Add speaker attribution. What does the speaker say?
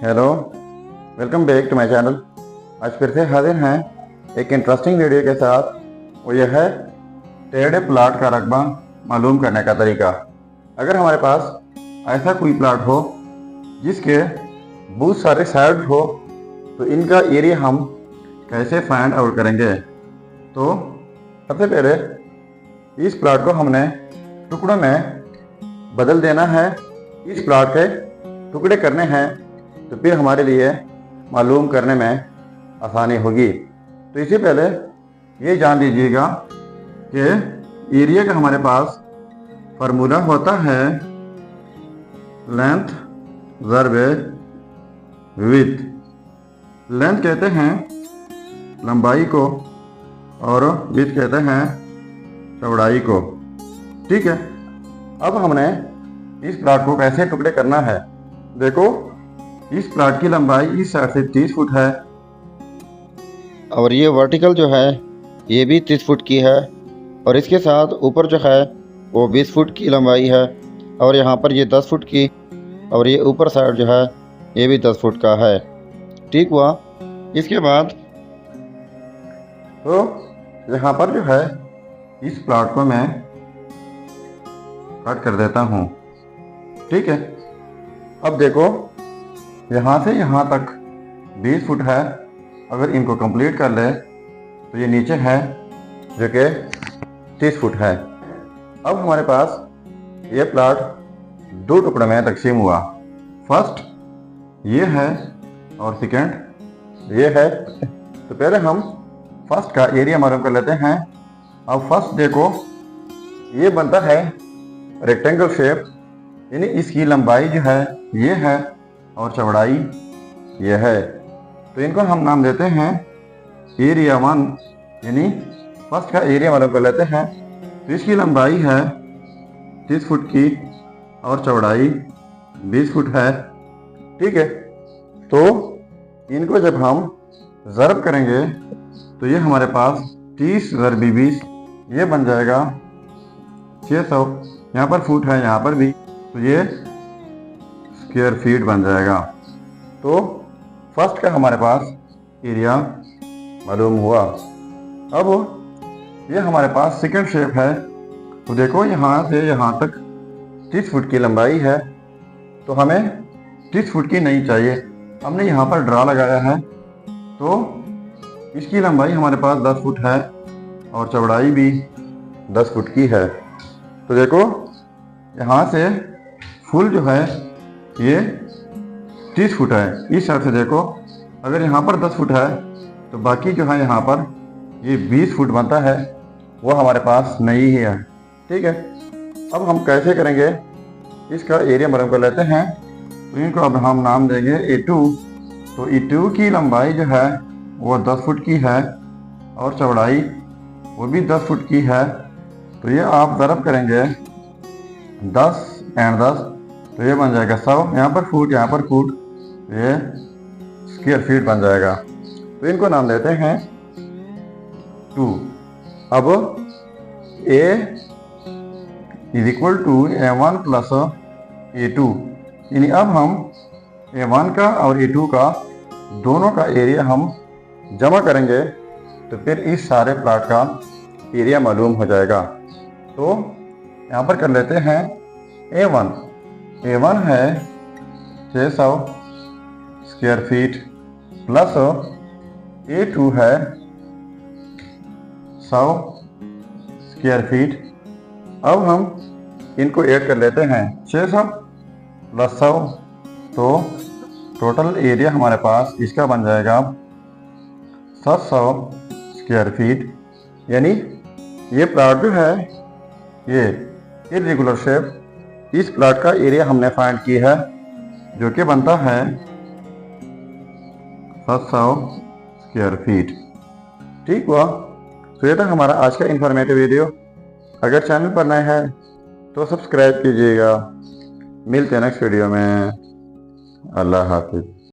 Speaker 1: Hello, welcome back to my channel. आज फिर से हाजिर हैं एक इंटरेस्टिंग वीडियो के साथ। वो यह है टेढ़े प्लाट का रकबा मालूम करने का तरीका। अगर हमारे पास ऐसा कोई प्लाट हो जिसके बहुत सारे साइड हो तो इनका एरिया हम कैसे फाइंड आउट करेंगे। तो सबसे पहले इस प्लाट को हमने टुकड़ों में बदल देना है। इस प्लाट के टुकड़े करने हैं तो फिर हमारे लिए मालूम करने में आसानी होगी। तो इससे पहले ये जान लीजिएगा कि एरिया का हमारे पास फार्मूला होता है लेंथ ज़रबे विड्थ। लेंथ कहते हैं लंबाई को और विड्थ कहते हैं चौड़ाई को। ठीक है, अब हमने इस प्लाट को कैसे टुकड़े करना है। देखो, इस प्लाट की लंबाई इस साइड से 30 फुट है
Speaker 2: और ये वर्टिकल जो है ये भी 30 फुट की है और इसके साथ ऊपर जो है वो 20 फुट की लंबाई है और यहाँ पर ये 10 फुट की और ये ऊपर साइड जो है ये भी 10 फुट का है। ठीक हुआ। इसके बाद
Speaker 1: तो यहाँ पर जो है इस प्लाट को मैं कट कर देता हूँ। ठीक है, अब देखो यहाँ से यहाँ तक 20 फुट है। अगर इनको कंप्लीट कर ले तो ये नीचे है जो कि 30 फुट है। अब हमारे पास ये प्लाट दो टुकड़ों में तकसीम हुआ। फर्स्ट ये है और सेकंड ये है। तो पहले हम फर्स्ट का एरिया मालूम कर लेते हैं। अब फर्स्ट देखो, ये बनता है रेक्टेंगल शेप, यानी इसकी लंबाई जो है ये है और चौड़ाई ये है। तो इनको हम नाम देते हैं एरिया 1, यानी फर्स्ट का एरिया मालूम कर लेते हैं। तो इसकी लंबाई है 30 फुट की और चौड़ाई 20 फुट है। ठीक है, तो इनको जब हम ज़रब करेंगे तो ये हमारे पास 30 ज़रबी 20 ये बन जाएगा 600। यहाँ पर फुट है, यहाँ पर भी, तो ये स्क्वायर फीट बन जाएगा। तो फर्स्ट का हमारे पास एरिया मालूम हुआ। अब ये हमारे पास सेकंड शेप है। तो देखो, यहाँ से यहाँ तक 30 फुट की लंबाई है, तो हमें 30 फुट की नहीं चाहिए। हमने यहाँ पर ड्रा लगाया है, तो इसकी लंबाई हमारे पास 10 फुट है और चौड़ाई भी 10 फुट की है। तो देखो, यहाँ से फुल जो है ये 30 फुट है। इस साइड से देखो, अगर यहाँ पर 10 फुट है तो बाकी जो है यहाँ पर ये 20 फुट बनता है, वो हमारे पास नहीं ही है। ठीक है, अब हम कैसे करेंगे, इसका एरिया मालूम कर लेते हैं। तो इनको अब हम नाम देंगे A2। तो A2 की लंबाई जो है वो 10 फुट की है और चौड़ाई वो भी 10 फुट की है। तो ये आप ज़रब करेंगे 10 एंड 10, तो ये बन जाएगा 100। यहाँ पर फुट, यहाँ पर फुट, ये स्क्वायर फीट बन जाएगा। तो इनको नाम देते हैं 2। अब A is equal to A1 plus A2, यानी अब हम A1 का और A2 का दोनों का एरिया हम जमा करेंगे तो फिर इस सारे प्लाट का एरिया मालूम हो जाएगा। तो यहाँ पर कर लेते हैं A1। A1 है 600 स्क्वायर फीट प्लस A2 है 100 स्क्वायर फीट। अब हम इनको ऐड कर लेते हैं 600 प्लस 100, तो टोटल एरिया हमारे पास इसका बन जाएगा 700 स्क्वायर फीट। यानी ये प्लाट जो है ये इर्रेगुलर शेप, इस प्लाट का एरिया हमने फाइंड की है जो कि बनता है 700 स्क्वायर फीट। ठीक हुआ। तो ये था हमारा आज का इंफॉर्मेटिव वीडियो। अगर चैनल पर नए हैं तो सब्सक्राइब कीजिएगा। मिलते हैं नेक्स्ट वीडियो में। अल्लाह हाफिज़।